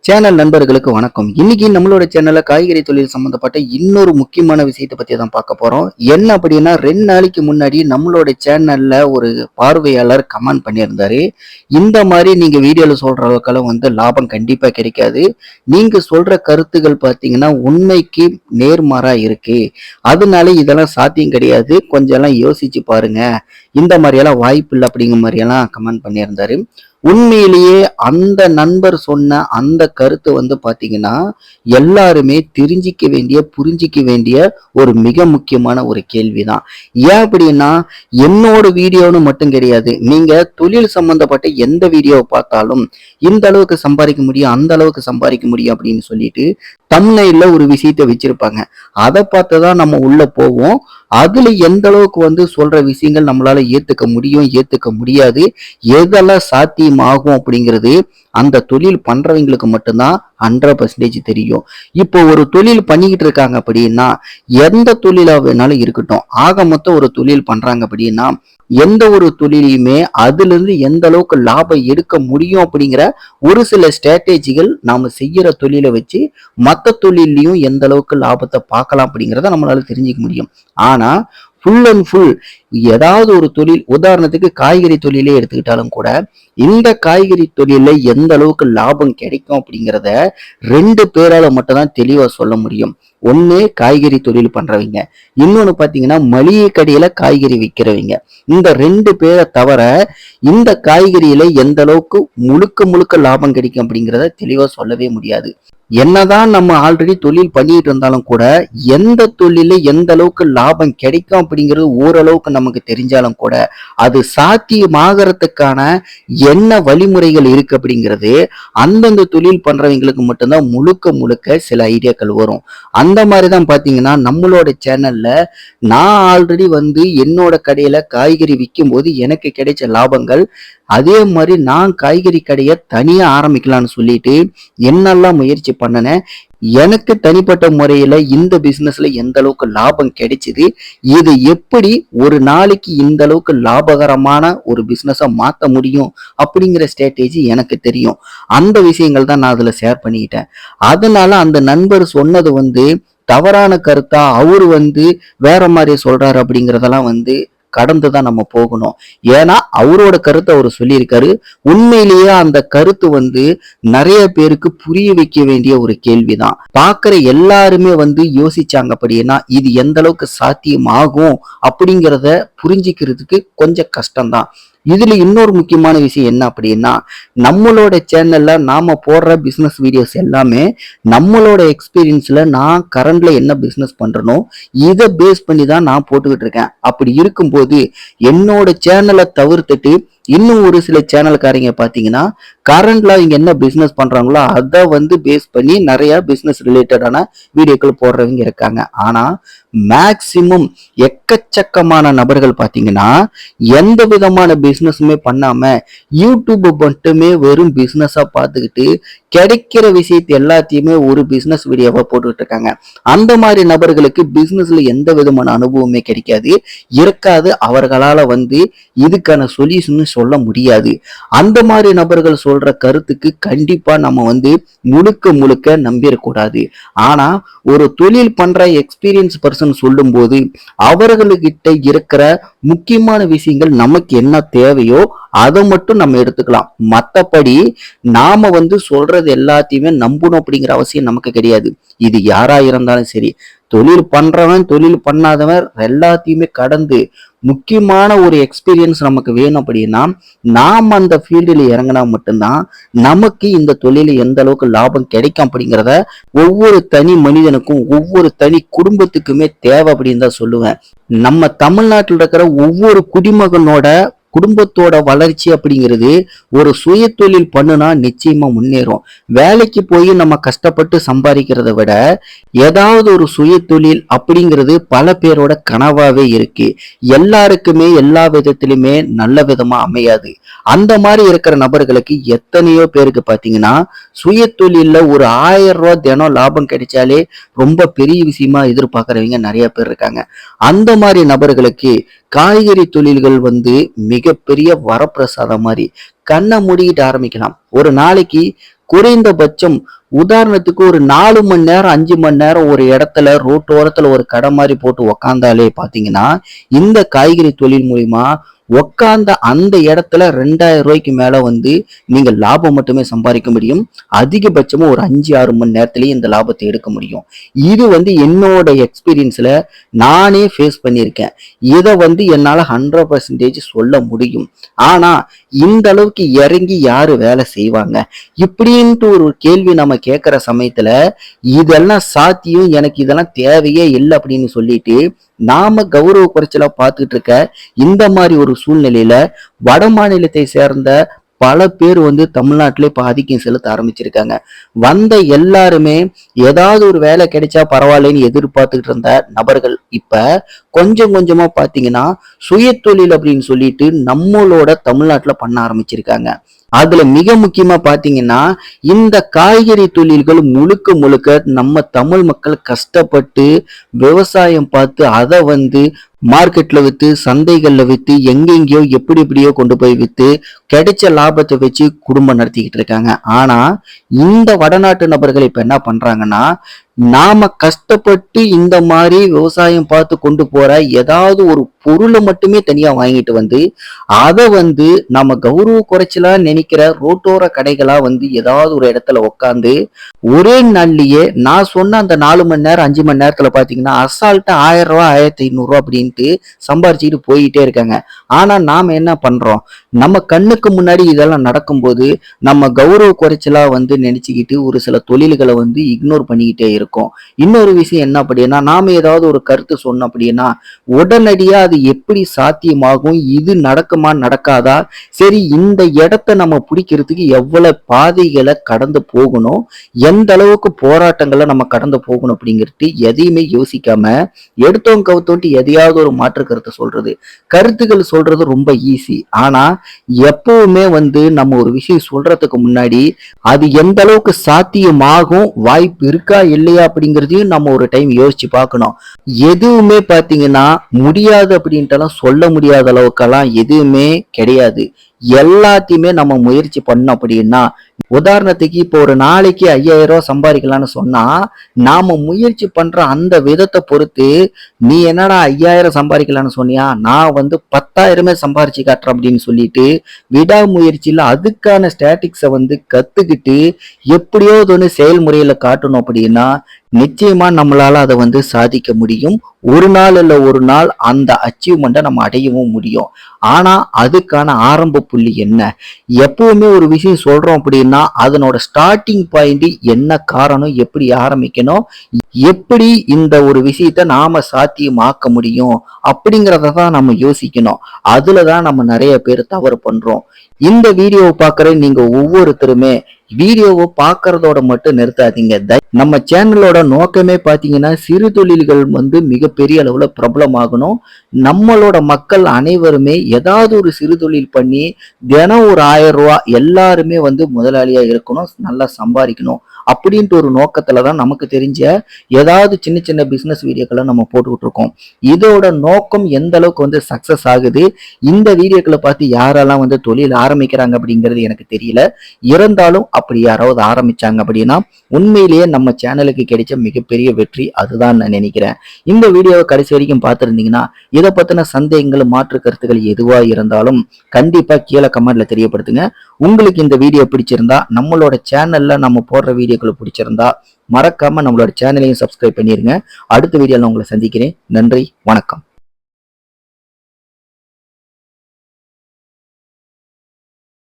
Channel நண்பர்களுக்கு வணக்கம். இன்னைக்கு நம்மளோட சேனல்ல காய்கறி தொழில் சம்பந்தப்பட்ட இன்னொரு முக்கியமான விஷயத்தை பத்தி தான் பார்க்க போறோம். என்ன அப்படின்னா 2 நாளைக்கு முன்னாடி நம்மளோட சேனல்ல ஒரு பார்வையாளர் கமெண்ட் பண்ணியிருந்தாரு. இந்த மாதிரி நீங்க வீடியோல சொல்ற அளவுக்கெல்லாம் லாபம் கண்டிப்பா கிடைக்காது. நீங்க சொல்ற கருத்துக்கள் பார்த்தீங்கன்னா உண்மைக்கு நேர்மாறா இருக்கு. அதனால இதெல்லாம் சாத்தியம் கிடையாது. கொஞ்சம் எல்லாம் யோசிச்சு பாருங்க. இந்த மாதிரியெல்லாம் வாய்ப்பு இல்லை அப்படிங்கிற மாதிரியெல்லாம் கமெண்ட் பண்ணியிருந்தாரு. உண்மையிலேயே அந்த நண்பர் சொன்ன அந்த கருத்து பாத்தீங்கன்னா எல்லாருமே தெரிஞ்சிக்க வேண்டிய புரிஞ்சிக்க வேண்டிய ஒரு மிக முக்கியமான ஒரு கேள்விதான். ஏன் அப்படின்னா என்னோட வீடியோன்னு மட்டும் கிடையாது, நீங்க தொழில் சம்பந்தப்பட்ட எந்த வீடியோவை பார்த்தாலும் இந்த அளவுக்கு சம்பாதிக்க முடியும் அந்த அளவுக்கு சம்பாதிக்க முடியும் அப்படின்னு சொல்லிட்டு தம்ப்நெயில்ல ஒரு விஷயத்தை வச்சிருப்பாங்க. அதை பார்த்துதான் நம்ம உள்ள போவோம். அதுல எந்த அளவுக்கு சொல்ற விஷயங்கள் நம்மளால ஏத்துக்க முடியும் ஏத்துக்க முடியாது, எதெல்லாம் சாத்தியமாகும் அப்படிங்கிறது அந்த தொழில் பண்றவங்களுக்கு மட்டும்தான் 100% தெரியும். இப்போ ஒரு தொழில் பண்ணிக்கிட்டு இருக்காங்க அப்படின்னா எந்த தொழிலா வேணாலும் இருக்கட்டும், ஆக மொத்தம் ஒரு தொழில் பண்றாங்க அப்படின்னா எந்த ஒரு தொழிலையுமே அதுல இருந்து எந்த அளவுக்கு லாபம் எடுக்க முடியும் அப்படிங்கிற ஒரு சில ஸ்ட்ராட்டஜிகள் நாம செய்யற தொழிலை வச்சு மற்ற தொழிலையும் எந்த அளவுக்கு லாபத்தை பார்க்கலாம் அப்படிங்கிறத நம்மளால தெரிஞ்சுக்க முடியும். ஆனா ஃபுல் அண்ட் ஃபுல் ஏதாவது ஒரு தொழில், உதாரணத்துக்கு காய்கறி தொழிலே எடுத்துக்கிட்டாலும் கூட இந்த காய்கறி தொழில எந்த அளவுக்கு லாபம் கிடைக்கும் அப்படிங்கிறத 2 பேரால மட்டும்தான் தெளிவா சொல்ல முடியும். ஒண்ணு காய்கறி தொழில் பண்றவங்க, இன்னொன்னு பாத்தீங்கன்னா மளிகை கடையில காய்கறி விற்கிறவங்க. இந்த 2 பேரை தவிர இந்த காய்கறியில எந்த அளவுக்கு முழுக்க முழுக்க லாபம் கிடைக்கும் அப்படிங்கிறத தெளிவா சொல்லவே முடியாது. என்னதான் நம்ம ஆல்ரெடி தொழில் பண்ணிட்டு இருந்தாலும் கூட எந்த தொழில எந்த அளவுக்கு லாபம் கிடைக்கும் அப்படிங்கிறது ஓரளவுக்கு நமக்கு தெரிஞ்சாலும் கூட அது சாத்தியமாகறதுக்கான என்ன வழிமுறைகள் இருக்கு அப்படிங்கிறது அந்தந்த தொழில் பண்றவங்களுக்கு மட்டும்தான் முழுக்க முழுக்க சில ஐடியாக்கள் வரும். அந்த மாதிரிதான் பாத்தீங்கன்னா நம்மளோட சேனல்ல நான் ஆல்ரெடி என்னோட கடையில காய்கறி விற்கும் போது எனக்கு கிடைச்ச லாபங்கள், அதே மாதிரி நான் காய்கறி கடையை தனியா ஆரம்பிக்கலாம்னு சொல்லிட்டு என்னெல்லாம் முயற்சி பண்ணனேன், எனக்கு தனிப்பட்ட முறையில இந்த பிசினஸ்ல எந்த அளவுக்கு லாபம் கிடைச்சது, இது எப்படி ஒரு நாளைக்கு இந்த அளவுக்கு லாபகரமான ஒரு பிசினஸா மாத்த முடியும் அப்படிங்கிற ஸ்ட்ராட்டஜி எனக்கு தெரியும். அந்த விஷயங்கள் தான் நான் அதுல ஷேர் பண்ணிக்கிட்டேன். அதனால அந்த நண்பர் சொன்னது தவறான கருத்தா, அவரு வேற மாதிரி சொல்றாரு அப்படிங்கறதெல்லாம் கடந்துதான் நம்ம போகணும். ஏன்னா அவரோட கருத்தை அவர் சொல்லியிருக்காரு. உண்மையிலேயே அந்த கருத்து நிறைய பேருக்கு புரிய வைக்க வேண்டிய ஒரு கேள்விதான். பாக்குற எல்லாருமே யோசிச்சாங்க அப்படின்னா இது எந்த அளவுக்கு சாத்தியம் ஆகும் அப்படிங்கிறத புரிஞ்சிக்கிறதுக்கு கொஞ்சம் கஷ்டம்தான். இதுல இன்னொரு முக்கியமான விஷயம் என்ன அப்படின்னா, நம்மளோட சேனல்ல நாம போடுற பிசினஸ் வீடியோஸ் எல்லாமே நம்மளோட எக்ஸ்பீரியன்ஸ்ல நான் கரண்ட்ல என்ன பிசினஸ் பண்றனோ இதை பேஸ் பண்ணி தான் நான் போட்டுக்கிட்டு இருக்கேன். அப்படி இருக்கும்போது என்னோட சேனலை தவிர்த்துட்டு இன்னும் ஒரு சில சேனல்காரங்க பாத்தீங்கன்னா கரண்ட்ல இங்க என்ன பிசினஸ் பண்றாங்களோ அதை பேஸ் பண்ணி நிறைய பிசினஸ் ரிலேட்டடான வீடியோக்கள் போடுறவங்க இருக்காங்க. ஆனா மேக்சிமம் எக்கச்சக்கமான நபர்கள் பாத்தீங்கன்னா எந்த விதமான பிசினஸுமே பண்ணாம யூடியூப் மட்டுமே வெறும் பிசினஸா பார்த்துக்கிட்டு கிடைக்கிற விஷயத்தை எல்லாத்தையுமே ஒரு பிசினஸ் வீடியோவா போட்டுக்கிட்டு இருக்காங்க. அந்த மாதிரி நபர்களுக்கு பிசினஸ்ல எந்த விதமான அனுபவமே கிடைக்காது, இருக்காது. அவர்களால இதுக்கான சொல்யூஷன் சொல்ல முடியாது. அந்த மாதிரி நபர்கள் சொல்ற கருத்துக்கு கண்டிப்பா நம்ம முழுக்க முழுக்க நம்பிடக்கூடாது. ஆனா ஒரு தொழில் பண்ற எக்ஸ்பீரியன்ஸ் பர்சன் சொல்லும் போது அவர்களுக்கிட்ட இருக்கிற முக்கியமான விஷயங்கள் நமக்கு என்ன தேவையோ அதை மட்டும் நம்ம எடுத்துக்கலாம். மற்றபடி நாம சொல்றது எல்லாத்தையுமே நம்பணும் அப்படிங்கிற அவசியம் நமக்கு கிடையாது. இது யாரா இருந்தாலும் சரி, தொழில் பண்றவன் தொழில் பண்ணாதவன் எல்லாத்தையுமே கடந்து முக்கியமான ஒரு எக்ஸ்பீரியன்ஸ் நமக்கு வேணும் அப்படின்னா நாம் அந்த ஃபீல்டில் இறங்கினா மட்டும்தான் நமக்கு இந்த தொழில எந்த அளவுக்கு லாபம் கிடைக்கும் அப்படிங்கிறத ஒவ்வொரு தனி மனிதனுக்கும் ஒவ்வொரு தனி குடும்பத்துக்குமே தேவை அப்படின்னு தான் சொல்லுவேன். நம்ம தமிழ்நாட்டில் இருக்கிற ஒவ்வொரு குடிமகனோட குடும்பத்தோட வளர்ச்சி அப்படிங்கிறது ஒரு சுய தொழில் பண்ணுனா நிச்சயமா முன்னேறும். வேலைக்கு போய் நம்ம கஷ்டப்பட்டு சம்பாதிக்கிறத விட ஏதாவது ஒரு சுய தொழில் அப்படிங்கிறது பல பேரோட கனவாவே இருக்கு. எல்லாருக்குமே எல்லா விதத்திலுமே நல்ல விதமா அமையாது. அந்த மாதிரி இருக்கிற நபர்களுக்கு எத்தனையோ பேருக்கு பாத்தீங்கன்னா சுய தொழில ஒரு 1000 ரூபாய் தினம் லாபம் கிடைச்சாலே ரொம்ப பெரிய விஷயமா எதிர்பார்க்கறவங்க நிறைய பேர் இருக்காங்க. அந்த மாதிரி நபர்களுக்கு காய்கறி தொழில்கள் மிகப்பெரிய வரப்பிரசாதம் மாதிரி கண்ணை மூடிக்கிட்டு ஆரம்பிக்கலாம். ஒரு நாளைக்கு குறைந்தபட்சம் உதாரணத்துக்கு ஒரு 4 மணி நேரம் 5 மணி நேரம் ஒரு இடத்துல ரோட்டோரத்துல ஒரு கடை மாதிரி போட்டு உக்காந்தாலே பாத்தீங்கன்னா இந்த காய்கறி தொழில் மூலியமா உக்காந்த அந்த இடத்துல 2000 ரூபாய்க்கு மேல வந்து நீங்க லாபம் மட்டுமே சம்பாதிக்க முடியும். அதிகபட்சமா ஒரு 5-6 மணி நேரத்திலேயே இந்த லாபத்தை எடுக்க முடியும். இது வந்து என்னோட எக்ஸ்பீரியன்ஸ்ல நானே ஃபேஸ் பண்ணியிருக்கேன். இதை வந்து என்னால 100% சொல்ல முடியும். ஆனா இந்த அளவுக்கு இறங்கி யாரு வேலை செய்வாங்க இப்படின்ட்டு ஒரு கேள்வி நம்ம கேட்கிற சமயத்துல இதெல்லாம் சாத்தியம், எனக்கு இதெல்லாம் தேவையே இல்லை அப்படின்னு சொல்லிட்டு நாம கௌரவ குறைச்சலா பார்த்துட்டு இருக்க இந்த மாதிரி ஒரு சூழ்நிலையில வட மாநிலத்தை சேர்ந்த பல பேர் வந்து தமிழ்நாட்டிலே இப்ப ஆதிக்கம் செலுத்த ஆரம்பிச்சிருக்காங்க. வந்த எல்லாருமே ஏதாவது ஒரு வேலை கிடைச்சா பரவாயில்லன்னு எதிர்பார்த்துக்கிட்டு இருந்த நபர்கள் இப்ப கொஞ்சம் கொஞ்சமா பாத்தீங்கன்னா சுய தொழில் அப்படின்னு சொல்லிட்டு நம்மளோட தமிழ்நாட்டுல பண்ண ஆரம்பிச்சிருக்காங்க. அதுல மிக முக்கியமா பாத்தீங்கன்னா இந்த காய்கறி தொழில்கள் முழுக்க முழுக்க நம்ம தமிழ் மக்கள் கஷ்டப்பட்டு விவசாயம் பார்த்து அதை வந்து மார்க்கெட்ல வித்து சந்தைகள்ல வித்து எங்கெங்கயோ எப்படி எப்படியோ கொண்டு போய் வித்து கிடைச்ச லாபத்தை வச்சு குடும்பம் நடத்திக்கிட்டு இருக்காங்க. ஆனா இந்த வடநாட்டு நபர்கள் இப்ப என்ன பண்றாங்கன்னா நாம கஷ்டப்பட்டு இந்த மாதிரி விவசாயம் பார்த்து கொண்டு போற ஏதாவது ஒரு பொருளை மட்டுமே தனியா வாங்கிட்டு வந்து அதை வந்து நம்ம கௌரவ குறைச்சலா நினைக்கிற ரோட்டோர கடைகளா வந்து ஏதாவது ஒரு இடத்துல உட்காந்து ஒரே நாள்லயே நான் சொன்ன அந்த 4 மணி நேரம் 5 மணி நேரத்துல பாத்தீங்கன்னா அசால்ட்டா 1000 ரூபாய் 1500 ரூபாய் அப்படின்ட்டு சம்பாரிச்சுட்டு போயிட்டே இருக்காங்க. ஆனா நாம என்ன பண்றோம், நம்ம கண்ணுக்கு முன்னாடி இதெல்லாம் நடக்கும்போது நம்ம கௌரவ குறைச்சலா வந்து நினைச்சுக்கிட்டு ஒரு சில தொழில்களை வந்து இக்னோர் பண்ணிக்கிட்டே இருக்கும். இன்னொரு விஷயம் என்ன அப்படின்னா நாம ஏதாவது ஒரு கருத்து சொன்னோம் அப்படின்னா உடனடியா அது எப்படி சாத்தியமாகும், இது நடக்குமா நடக்காதா, சரி இந்த இடத்த நம்ம பிடிக்கிறதுக்கு எவ்வளவு பாதைகளை கடந்து போகணும், எந்த அளவுக்கு போராட்டங்களை நம்ம கடந்து போகணும் அப்படிங்கிறது எதையுமே யோசிக்காம எடுத்தோம் கவுத்தோன்ட்டு எதையாவது ஒரு மாற்று கருத்தை சொல்றது. கருத்துக்கள் சொல்றது ரொம்ப ஈஸி. ஆனா எப்பவுமே வந்து நம்ம ஒரு விஷயம் சொல்றதுக்கு முன்னாடி அது எந்த அளவுக்கு சாத்தியமாகும், வாய்ப்பு இருக்கா இல்லையா அப்படிங்கிறதையும் நம்ம ஒரு டைம் யோசிச்சு பார்க்கணும். எதுவுமே பாத்தீங்கன்னா முடியாது அப்படின்ட்டுலாம் சொல்ல முடியாத அளவுக்கெல்லாம் எதுவுமே கிடையாது. எல்லாத்தையுமே நம்ம முயற்சி பண்ணோம் அப்படின்னா உதாரணத்துக்கு இப்போ ஒரு நாளைக்கு 5000 ரூபாய் சம்பாதிக்கலாம்னு சொன்னா நாம முயற்சி பண்ற அந்த விதத்தை பொறுத்து நீ என்னடா 5000 சம்பாதிக்கலாம்னு சொன்னியா, நான் வந்து 10,000 சம்பாரிச்சு காட்டுறேன் அப்படின்னு சொல்லிட்டு விடாமுயற்சியில அதுக்கான ஸ்டாட்டிக்ஸை வந்து கத்துக்கிட்டு எப்படியோ ஒன்று செயல்முறையில காட்டணும் அப்படின்னா நிச்சயமா நம்மளால அதை வந்து சாதிக்க முடியும். ஒரு நாள் இல்ல ஒரு நாள் அந்த அச்சீவ்மெண்ட்டை நம்ம அடையவும் முடியும். ஆனா அதுக்கான ஆரம்ப புள்ளி என்ன, எப்பவுமே ஒரு விஷயம் சொல்றோம் அப்படின்னா அதனோட ஸ்டார்டிங் பாயிண்ட் என்ன, காரணம், எப்படி ஆரம்பிக்கணும், எப்படி இந்த ஒரு விஷயத்த நாம சாத்தியமாக்க முடியும் அப்படிங்கிறத தான் நம்ம யோசிக்கணும். அதுலதான் நம்ம நிறைய பேர் தவறு பண்றோம். இந்த வீடியோவை பார்க்குற நீங்க ஒவ்வொருத்தருமே வீடியோவை பார்க்கறதோட மட்டும் நிறுத்தாதீங்க. நம்ம சேனலோட நோக்கமே பாத்தீங்கன்னா சிறு தொழில்கள் வந்து மிகப்பெரிய அளவுல பிரபலமாகணும். நம்மளோட மக்கள் அனைவருமே ஏதாவது ஒரு சிறு தொழில் பண்ணி தினம் ஒரு 1000 ரூபாய் எல்லாருமே வந்து முதலாளியா இருக்கணும், நல்லா சம்பாதிக்கணும் அப்படின்ட்டு ஒரு நோக்கத்துலதான் நமக்கு தெரிஞ்ச ஏதாவது சின்ன சின்ன பிசினஸ் வீடியோக்களை நம்ம போட்டுக்கிட்டு இருக்கோம். இதோட நோக்கம் எந்த அளவுக்கு வந்து சக்சஸ் ஆகுது, இந்த வீடியோக்களை பார்த்து யாரெல்லாம் வந்து தொழில் ஆரம்பிக்கிறாங்க அப்படிங்கிறது எனக்கு தெரியல. இருந்தாலும் அப்படி யாராவது ஆரம்பிச்சாங்க அப்படின்னா உண்மையிலேயே நம்ம சேனலுக்கு கிடைச்ச மிகப்பெரிய வெற்றி அதுதான் நான் நினைக்கிறேன். இந்த வீடியோவை கடைசி வரைக்கும் பார்த்துருந்தீங்கன்னா இதை பத்தின சந்தேகங்கள் மாற்று கருத்துக்கள் எதுவா இருந்தாலும் கண்டிப்பா கீழே கமெண்ட்ல தெரியப்படுத்துங்க. உங்களுக்கு இந்த வீடியோ பிடிச்சிருந்தா நம்மளோட சேனல்ல நம்ம போடுற வீடியோக்களை பிடிச்சிருந்தா மறக்காம நம்மளோட சேனலையும் சப்ஸ்கிரைப் பண்ணிருங்க. அடுத்த வீடியோல உங்களை சந்திக்கிறேன். நன்றி, வணக்கம்.